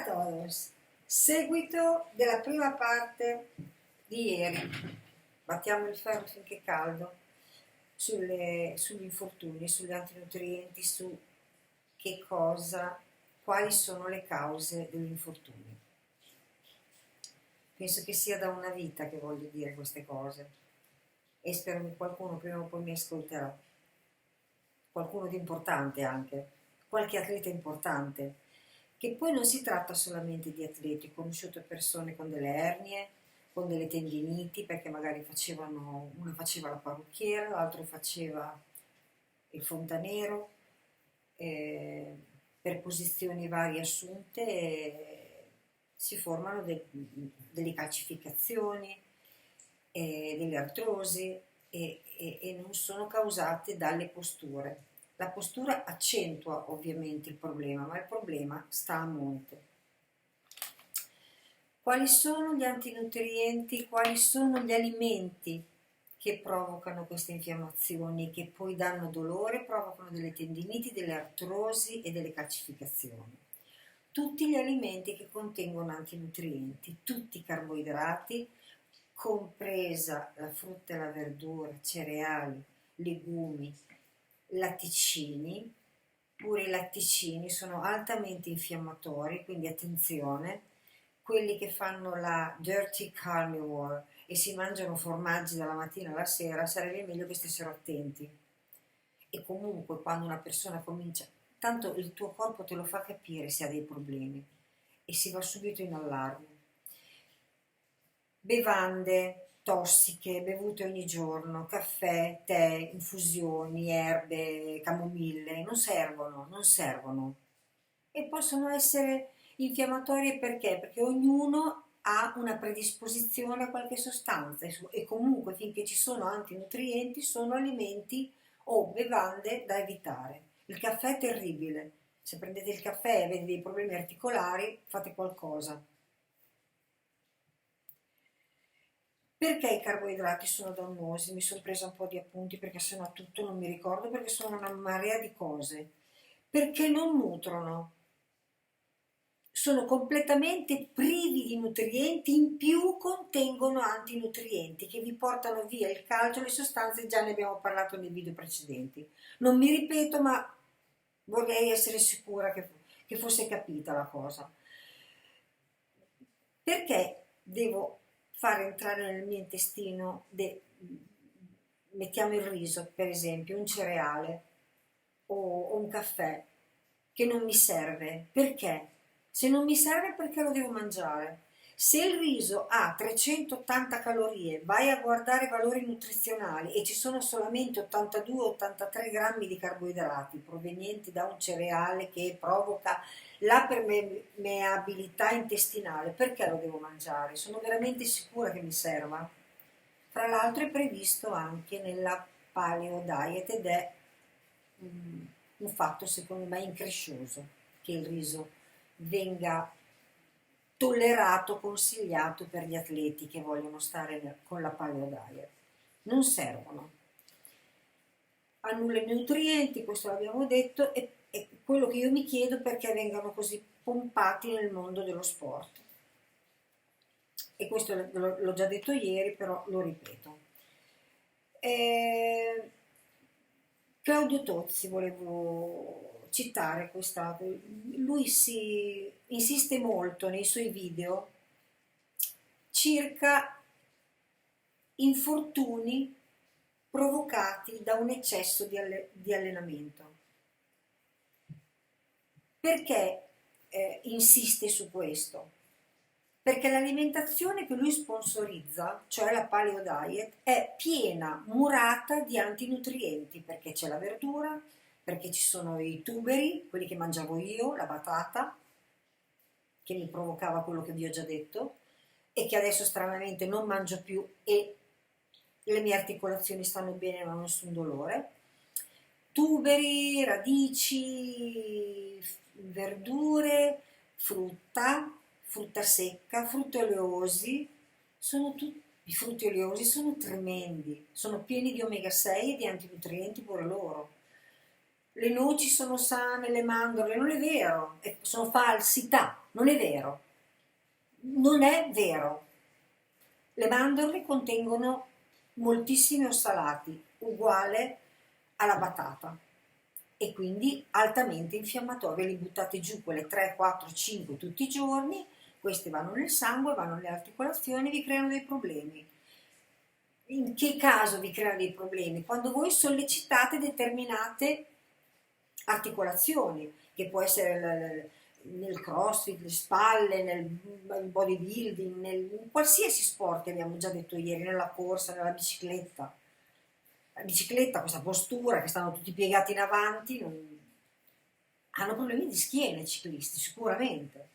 todos, seguito della prima parte di ieri, battiamo il ferro finché è caldo, sugli infortuni, sugli antinutrienti, su che cosa, quali sono le cause degli infortuni. Penso che sia da una vita che voglio dire queste cose e spero che qualcuno prima o poi mi ascolterà, qualcuno di importante anche, qualche atleta importante. Che poi non si tratta solamente di atleti, ho conosciuto persone con delle ernie, con delle tendiniti, perché magari una faceva la parrucchiera, l'altro faceva il fontanero, per posizioni varie assunte si formano delle calcificazioni, delle artrosi e non sono causate dalle posture. La postura accentua ovviamente il problema, ma il problema sta a monte. Quali sono gli antinutrienti, quali sono gli alimenti che provocano queste infiammazioni, che poi danno dolore, provocano delle tendiniti, delle artrosi e delle calcificazioni? Tutti gli alimenti che contengono antinutrienti, tutti i carboidrati, compresa la frutta e la verdura, cereali, legumi, latticini. Pure i latticini sono altamente infiammatori, quindi attenzione. Quelli che fanno la dirty carnivore e si mangiano formaggi dalla mattina alla sera, sarebbe meglio che stessero attenti. E comunque quando una persona comincia, tanto il tuo corpo te lo fa capire se ha dei problemi e si va subito in allarme. Bevande tossiche bevute ogni giorno, caffè, tè, infusioni, erbe, camomille, non servono e possono essere infiammatorie perché? Perché ognuno ha una predisposizione a qualche sostanza e comunque finché ci sono antinutrienti sono alimenti o bevande da evitare. Il caffè è terribile, se prendete il caffè e avete dei problemi articolari fate qualcosa. Perché i carboidrati sono dannosi? Mi sono presa un po' di appunti perché sennò tutto non mi ricordo, perché sono una marea di cose. Perché non nutrono. Sono completamente privi di nutrienti, in più contengono antinutrienti che vi portano via il calcio, le sostanze, già ne abbiamo parlato nei video precedenti. Non mi ripeto, ma vorrei essere sicura che fosse capita la cosa. Perché devo far entrare nel mio intestino, mettiamo il riso per esempio, un cereale o un caffè che non mi serve? Perché? Se non mi serve perché lo devo mangiare? Se il riso ha 380 calorie, vai a guardare i valori nutrizionali e ci sono solamente 82-83 grammi di carboidrati provenienti da un cereale che provoca la permeabilità intestinale, perché lo devo mangiare? Sono veramente sicura che mi serva? Tra l'altro è previsto anche nella paleo diet ed è un fatto secondo me increscioso che il riso venga tollerato, consigliato per gli atleti che vogliono stare con la paleo diet. Non servono. Annulla i nutrienti, questo l'abbiamo detto, e quello che io mi chiedo è perché vengano così pompati nel mondo dello sport. E questo l'ho già detto ieri, però lo ripeto. Claudio Tozzi volevo citare lui si insiste molto nei suoi video circa infortuni provocati da un eccesso di allenamento. Perché insiste su questo? Perché l'alimentazione che lui sponsorizza, cioè la paleo diet, è piena, murata di antinutrienti, perché c'è la verdura, perché ci sono i tuberi, quelli che mangiavo io, la batata, che mi provocava quello che vi ho già detto, e che adesso stranamente non mangio più e le mie articolazioni stanno bene, non ho nessun dolore. Tuberi, radici, verdure, frutta secca, frutti oleosi, i frutti oleosi sono tremendi, sono pieni di omega 6 e di antinutrienti pure loro. Le noci sono sane, le mandorle, non è vero, sono falsità, Non è vero, non è vero. Le mandorle contengono moltissimi ossalati, uguale alla batata, e quindi altamente infiammatorie. Li buttate giù quelle 3, 4, 5 tutti i giorni, queste vanno nel sangue, vanno nelle articolazioni, vi creano dei problemi. In che caso vi creano dei problemi? Quando voi sollecitate determinate articolazioni, che può essere nel crossfit, le spalle, nel bodybuilding, in qualsiasi sport che abbiamo già detto ieri, nella corsa, nella bicicletta. La bicicletta, questa postura che stanno tutti piegati in avanti, hanno problemi di schiena i ciclisti, sicuramente.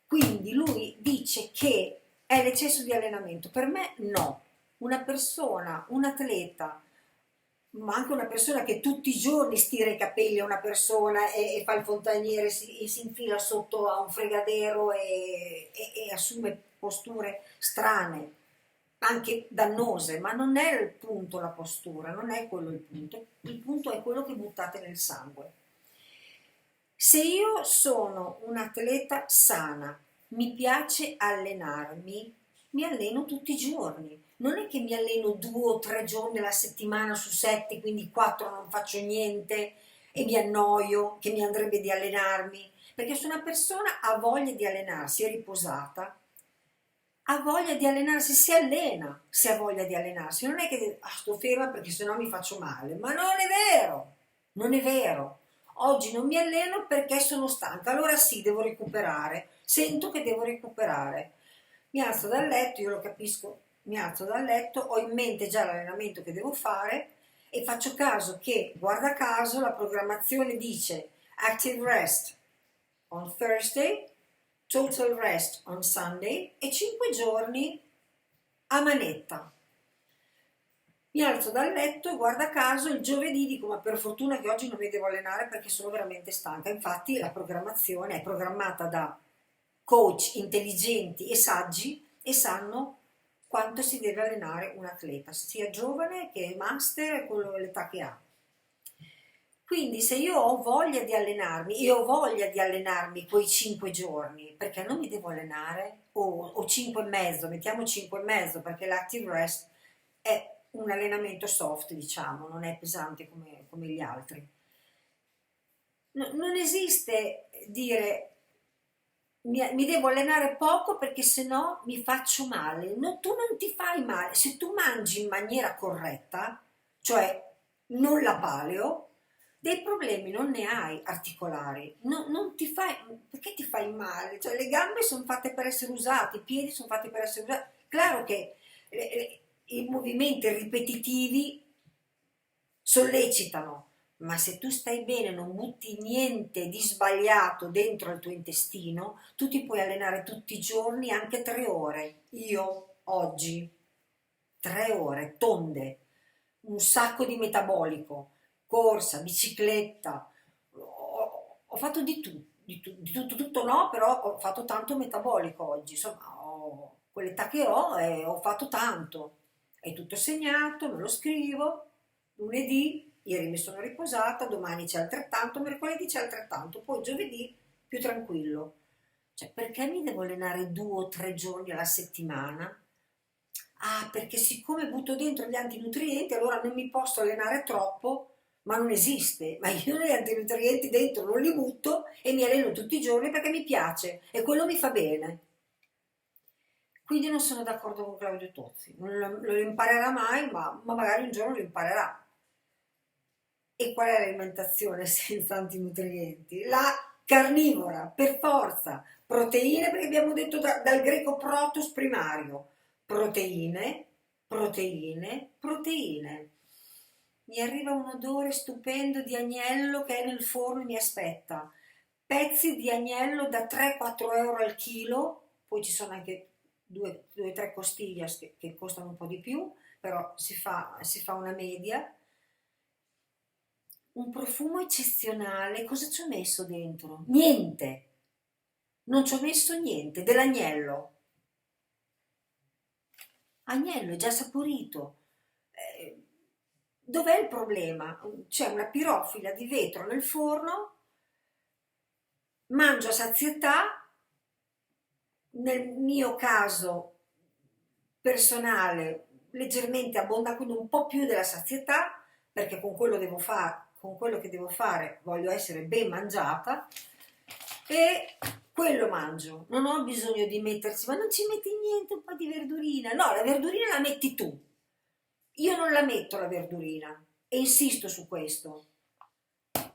Quindi lui dice che è l'eccesso di allenamento. Per me no. Una persona, un atleta, ma anche una persona che tutti i giorni stira i capelli a una persona e fa il fontaniere e si infila sotto a un fregadero e assume posture strane, anche dannose, ma non è il punto la postura, non è quello il punto è quello che buttate nel sangue. Se io sono un'atleta sana, mi piace allenarmi, mi alleno tutti i giorni. Non è che mi alleno 2 o 3 giorni alla settimana su 7, quindi 4 non faccio niente e mi annoio, che mi andrebbe di allenarmi. Perché se una persona ha voglia di allenarsi, è riposata, ha voglia di allenarsi, si allena se ha voglia di allenarsi. Non è che sto ferma perché sennò mi faccio male, ma non è vero, non è vero. Oggi non mi alleno perché sono stanca, allora sì, devo recuperare, sento che devo recuperare. Mi alzo dal letto, io lo capisco, mi alzo dal letto, ho in mente già l'allenamento che devo fare e faccio caso che, guarda caso, la programmazione dice Active Rest on Thursday, Total Rest on Sunday e 5 giorni a manetta. Mi alzo dal letto e guarda caso il giovedì dico ma per fortuna che oggi non mi devo allenare perché sono veramente stanca. Infatti la programmazione è programmata da coach intelligenti e saggi e sanno quanto si deve allenare un atleta, sia giovane che master, quello l'età che ha. Quindi se io ho voglia di allenarmi, io ho voglia di allenarmi quei 5 giorni, perché non mi devo allenare? O 5 e mezzo, mettiamo 5 e mezzo, perché l'active rest è un allenamento soft, diciamo, non è pesante come gli altri. Non esiste dire mi devo allenare poco perché sennò mi faccio male. No, tu non ti fai male. Se tu mangi in maniera corretta, cioè non la paleo, dei problemi non ne hai articolari. Non ti fai, perché ti fai male? Cioè, le gambe sono fatte per essere usate, i piedi sono fatti per essere usati. Claro che i movimenti ripetitivi sollecitano, ma se tu stai bene, non butti niente di sbagliato dentro il tuo intestino, tu ti puoi allenare tutti i giorni, anche 3 ore. Io oggi 3 ore tonde, un sacco di metabolico, corsa, bicicletta, ho fatto di tutto, tutto no, però ho fatto tanto metabolico oggi, insomma, ho quell'età che ho e ho fatto tanto. È tutto segnato, me lo scrivo, lunedì, ieri mi sono riposata, domani c'è altrettanto, mercoledì c'è altrettanto, poi giovedì più tranquillo. Cioè, perché mi devo allenare 2 o 3 giorni alla settimana? Ah, perché siccome butto dentro gli antinutrienti, allora non mi posso allenare troppo, ma non esiste. Ma io gli antinutrienti dentro non li butto e mi alleno tutti i giorni perché mi piace e quello mi fa bene. Quindi non sono d'accordo con Claudio Tozzi, non lo imparerà mai, ma magari un giorno lo imparerà. E qual è l'alimentazione senza antinutrienti? La carnivora, per forza. Proteine, perché abbiamo detto dal greco protos primario. Proteine, proteine, proteine. Mi arriva un odore stupendo di agnello che è nel forno e mi aspetta. Pezzi di agnello da 3-4 euro al chilo, poi ci sono anche 2 o 3 costiglie che costano un po' di più, però si fa una media. Un profumo eccezionale, cosa ci ho messo dentro? Niente, non ci ho messo niente, dell'agnello. Agnello è già saporito. Eh, Dov'è il problema? C'è una pirofila di vetro nel forno, mangio a sazietà, nel mio caso personale leggermente abbonda, quindi un po' più della sazietà, perché con quello con quello che devo fare voglio essere ben mangiata, e quello mangio. Non ho bisogno di mettersi, ma non ci metti niente, un po' di verdurina? No, la verdurina la metti tu. Io non la metto la verdurina e insisto su questo.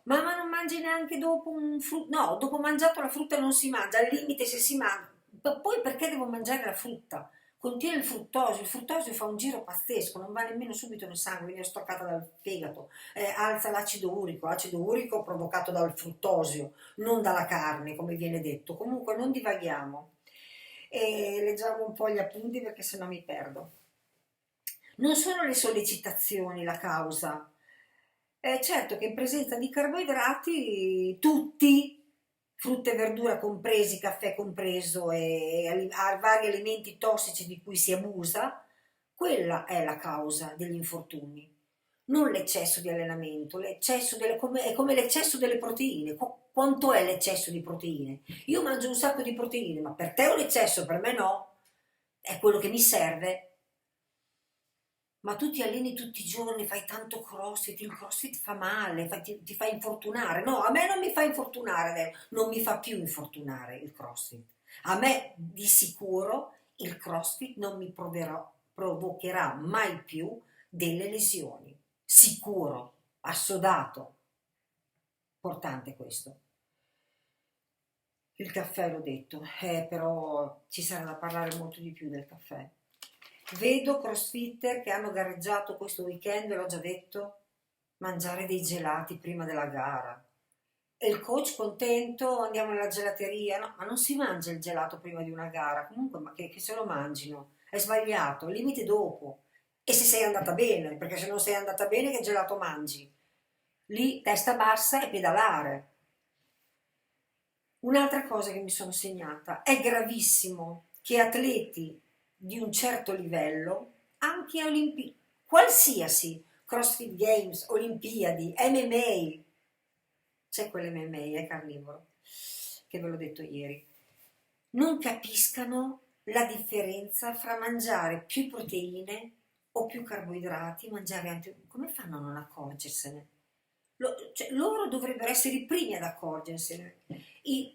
Mamma non mangi neanche dopo un frutto? No, dopo mangiato la frutta non si mangia, al limite se si mangia. Ma poi perché devo mangiare la frutta? Contiene il fruttosio fa un giro pazzesco, non va nemmeno subito nel sangue, viene stoccata dal fegato, alza acido urico provocato dal fruttosio, non dalla carne, come viene detto. Comunque non divaghiamo. E leggiamo un po' gli appunti perché sennò mi perdo. Non sono le sollecitazioni la causa. È certo che in presenza di carboidrati tutti, frutta e verdura compresi, caffè compreso e vari alimenti tossici di cui si abusa, quella è la causa degli infortuni, non l'eccesso di allenamento, è come l'eccesso delle proteine. Quanto è l'eccesso di proteine? Io mangio un sacco di proteine, ma per te è un eccesso, per me no, è quello che mi serve. Ma tu ti alleni tutti i giorni, fai tanto crossfit, il crossfit fa male, ti fa infortunare. No, a me non mi fa infortunare, non mi fa più infortunare il crossfit. A me di sicuro il crossfit non mi provocherà mai più delle lesioni. Sicuro, assodato. Importante questo. Il caffè l'ho detto, però ci sarà da parlare molto di più del caffè. Vedo crossfitter che hanno gareggiato questo weekend, l'ho già detto, mangiare dei gelati prima della gara. E il coach contento, andiamo nella gelateria. No, ma non si mangia il gelato prima di una gara, comunque ma che se lo mangino. È sbagliato, al limite dopo. E se sei andata bene, perché se non sei andata bene che gelato mangi? Lì testa bassa e pedalare. Un'altra cosa che mi sono segnata, è gravissimo che atleti di un certo livello, anche qualsiasi, CrossFit Games, Olimpiadi, MMA, c'è quell'MMA, è carnivoro, che ve l'ho detto ieri, non capiscano la differenza fra mangiare più proteine o più carboidrati, mangiare anche... Come fanno a non accorgersene? Cioè, loro dovrebbero essere i primi ad accorgersene.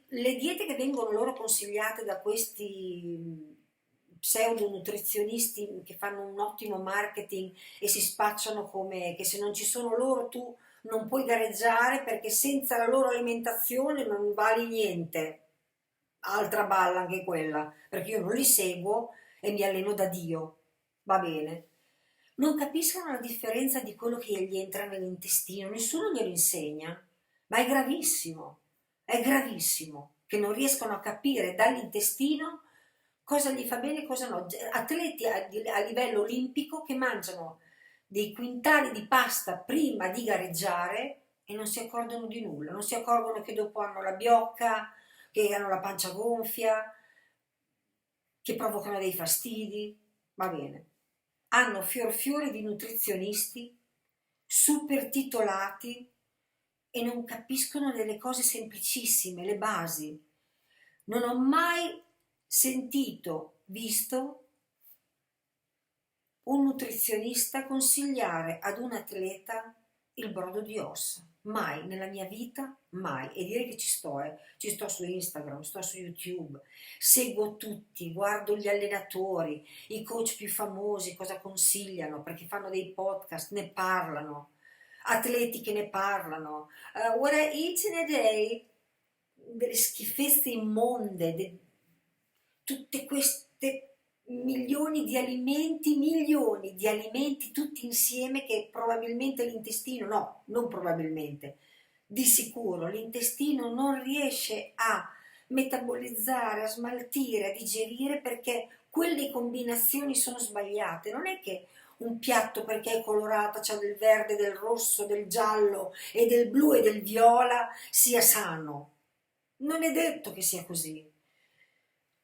Le diete che vengono loro consigliate da questi pseudo nutrizionisti che fanno un ottimo marketing e si spacciano come che se non ci sono loro tu non puoi gareggiare perché senza la loro alimentazione non vali niente. Altra balla anche quella, perché io non li seguo e mi alleno da Dio. Va bene. Non capiscono la differenza di quello che gli entra nell'intestino, nessuno glielo insegna, ma è gravissimo che non riescono a capire dall'intestino cosa gli fa bene e cosa no. Atleti a livello olimpico che mangiano dei quintali di pasta prima di gareggiare e non si accorgono di nulla, non si accorgono che dopo hanno la biocca, che hanno la pancia gonfia, che provocano dei fastidi, va bene. Hanno fior di nutrizionisti super titolati e non capiscono delle cose semplicissime, le basi. Non ho mai visto un nutrizionista consigliare ad un atleta il brodo di ossa. Mai, nella mia vita, mai. E dire che ci sto su Instagram, sto su YouTube, seguo tutti, guardo gli allenatori, i coach più famosi, cosa consigliano, perché fanno dei podcast, ne parlano, atleti che ne parlano. What I eat in a day, delle schifezze immonde, tutte queste milioni di alimenti tutti insieme che probabilmente l'intestino, no, non probabilmente, di sicuro l'intestino non riesce a metabolizzare, a smaltire, a digerire perché quelle combinazioni sono sbagliate. Non è che un piatto perché è colorato, c'ha del verde, del rosso, del giallo e del blu e del viola sia sano. Non è detto che sia così.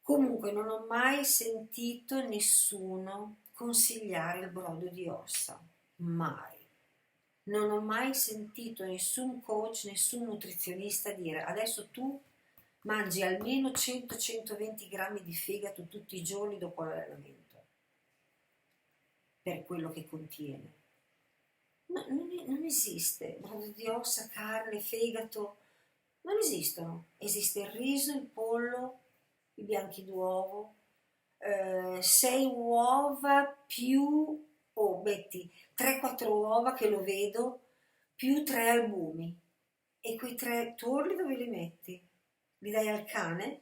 Comunque non ho mai sentito nessuno consigliare il brodo di ossa, mai. Non ho mai sentito nessun coach, nessun nutrizionista dire adesso tu mangi almeno 100-120 grammi di fegato tutti i giorni dopo l'allenamento, per quello che contiene. Non esiste brodo di ossa, carne, fegato, non esistono. Esiste il riso, il pollo, i bianchi d'uovo, 6 uova più, o metti 3-4 uova che lo vedo, più 3 albumi. E quei 3 tuorli dove li metti? Li dai al cane?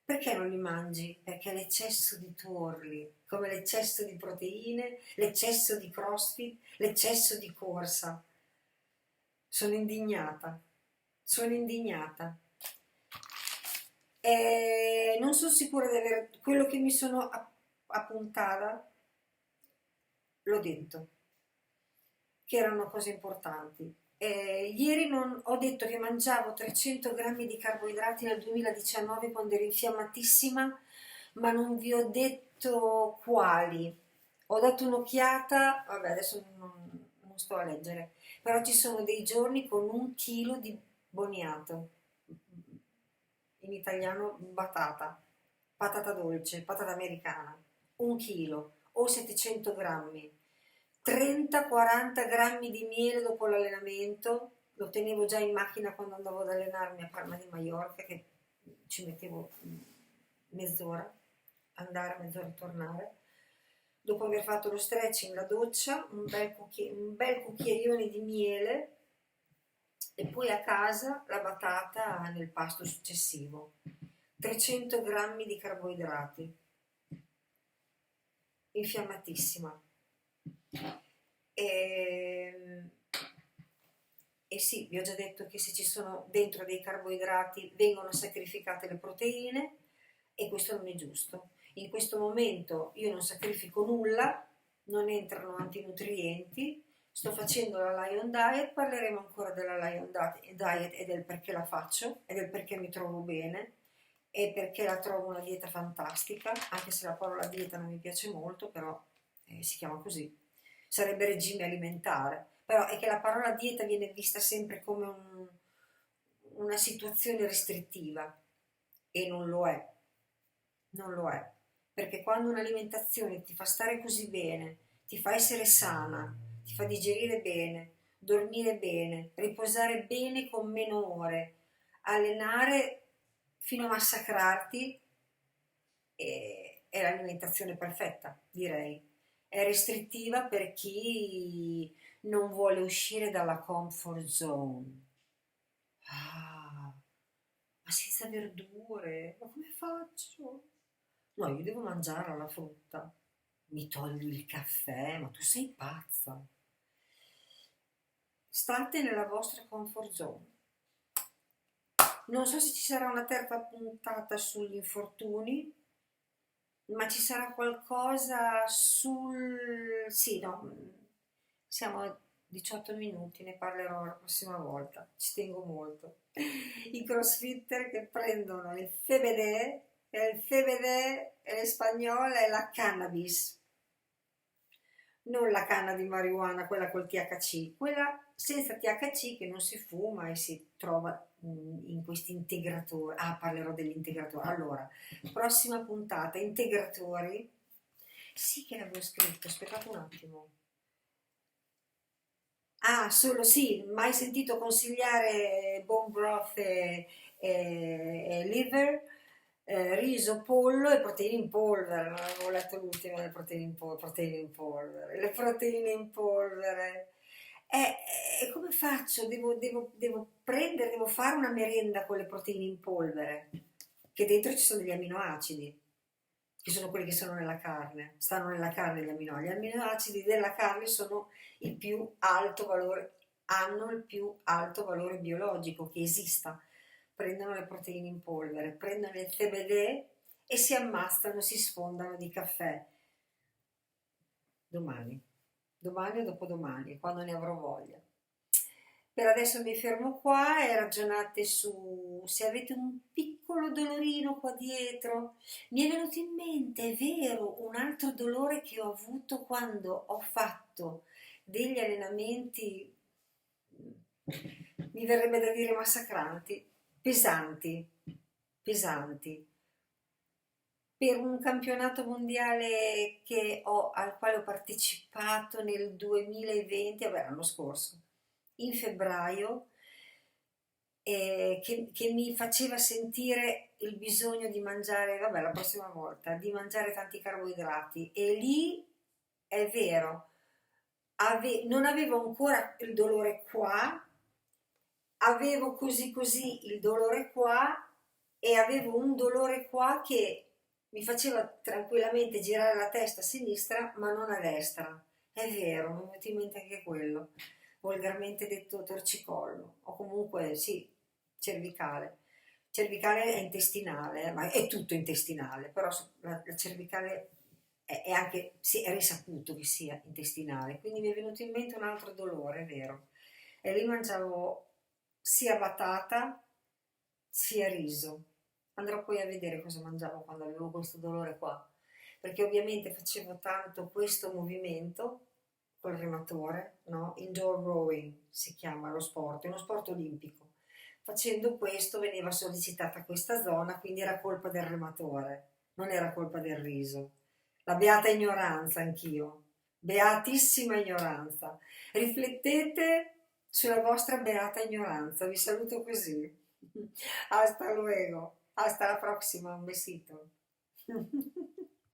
Perché non li mangi? Perché l'eccesso di tuorli, come l'eccesso di proteine, l'eccesso di CrossFit, l'eccesso di corsa. Sono indignata, sono indignata. Non sono sicura di avere quello che mi sono appuntata, l'ho detto, che erano cose importanti. Ieri ho detto che mangiavo 300 grammi di carboidrati nel 2019 quando ero infiammatissima, ma non vi ho detto quali. Ho dato un'occhiata, vabbè, adesso non sto a leggere, però ci sono dei giorni con 1 chilo di boniato, in italiano batata, patata dolce, patata americana, 1 chilo o 700 grammi. 30-40 grammi di miele dopo l'allenamento, lo tenevo già in macchina quando andavo ad allenarmi a Palma di Mallorca, che ci mettevo mezz'ora, andare, mezz'ora tornare. Dopo aver fatto lo stretching, la doccia, un bel cucchiaione di miele e poi a casa la batata nel pasto successivo. 300 grammi di carboidrati, infiammatissima. E sì, vi ho già detto che se ci sono dentro dei carboidrati vengono sacrificate le proteine e questo non è giusto. In questo momento io non sacrifico nulla, non entrano antinutrienti, sto facendo la Lion Diet, parleremo ancora della Lion Diet e del perché la faccio e del perché mi trovo bene e perché la trovo una dieta fantastica, anche se la parola dieta non mi piace molto, però si chiama così. Sarebbe regime alimentare, però è che la parola dieta viene vista sempre come una situazione restrittiva e non lo è, non lo è, perché quando un'alimentazione ti fa stare così bene, ti fa essere sana, ti fa digerire bene, dormire bene, riposare bene con meno ore, allenare fino a massacrarti, è l'alimentazione perfetta, direi. È restrittiva per chi non vuole uscire dalla comfort zone. Ah, ma senza verdure, ma come faccio? No, io devo mangiare la frutta. Mi togli il caffè, ma tu sei pazza. State nella vostra comfort zone. Non so se ci sarà una terza puntata sugli infortuni, ma ci sarà qualcosa sul... Sì, no, siamo a 18 minuti, ne parlerò la prossima volta, ci tengo molto. I crossfitter che prendono il CBD, e il CBD in spagnolo è la cannabis, non la canna di marijuana, quella col THC, quella senza THC che non si fuma e si trova in questi integratori. Ah, parlerò degli integratori. Allora, prossima puntata, integratori. Sì che l'avevo scritto, aspettate un attimo. Ah, solo sì, mai sentito consigliare bone broth e liver, riso, pollo e proteine in polvere. Non avevo letto l'ultima delle proteine in polvere. Le proteine in polvere. E come faccio? Devo prendere, devo fare una merenda con le proteine in polvere, che dentro ci sono degli aminoacidi, che sono quelli che sono nella carne, stanno nella carne gli aminoacidi. Gli aminoacidi della carne sono il più alto valore, hanno il più alto valore biologico che esista. Prendono le proteine in polvere, prendono il CBD e si ammazzano, si sfondano di caffè. Domani o dopodomani, quando ne avrò voglia. Per adesso mi fermo qua e ragionate su se avete un piccolo dolorino qua dietro. Mi è venuto in mente, è vero, un altro dolore che ho avuto quando ho fatto degli allenamenti, mi verrebbe da dire massacranti. pesanti, pesanti. Per un campionato mondiale al quale ho partecipato nel 2020, vabbè, l'anno scorso, in febbraio, che mi faceva sentire il bisogno di mangiare, vabbè, la prossima volta, di mangiare tanti carboidrati. E lì è vero, non avevo ancora il dolore qua, avevo così così il dolore qua e avevo un dolore qua che mi faceva tranquillamente girare la testa a sinistra ma non a destra. È vero, mi è venuto in mente anche quello, volgarmente detto torcicollo, o comunque sì, cervicale. Cervicale è intestinale, ma è tutto intestinale, però la cervicale è anche, sì, è risaputo che sia intestinale, quindi mi è venuto in mente un altro dolore, è vero. E lì mangiavo sia batata sia riso. Andrò poi a vedere cosa mangiavo quando avevo questo dolore qua, perché ovviamente facevo tanto questo movimento col rematore, no? Indoor rowing si chiama lo sport, è uno sport olimpico. Facendo questo veniva sollecitata questa zona, quindi era colpa del rematore, non era colpa del riso. La beata ignoranza anch'io, beatissima ignoranza. Riflettete sulla vostra beata ignoranza. Vi saluto così. Hasta luego. Hasta la prossima. Un besito.